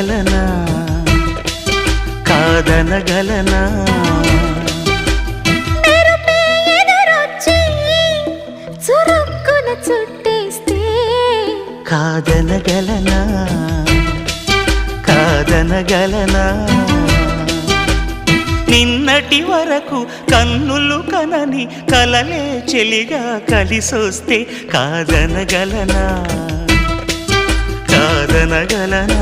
కాదనగలనా కాదనగలనా చురుక్కున చుట్టేస్తే కాదనగలనా కాదనగలనా నిన్నటి వరకు కన్నులు కనని కలలే చెలిగా కలిసొస్తే కాదనగలనా కాదనగలనా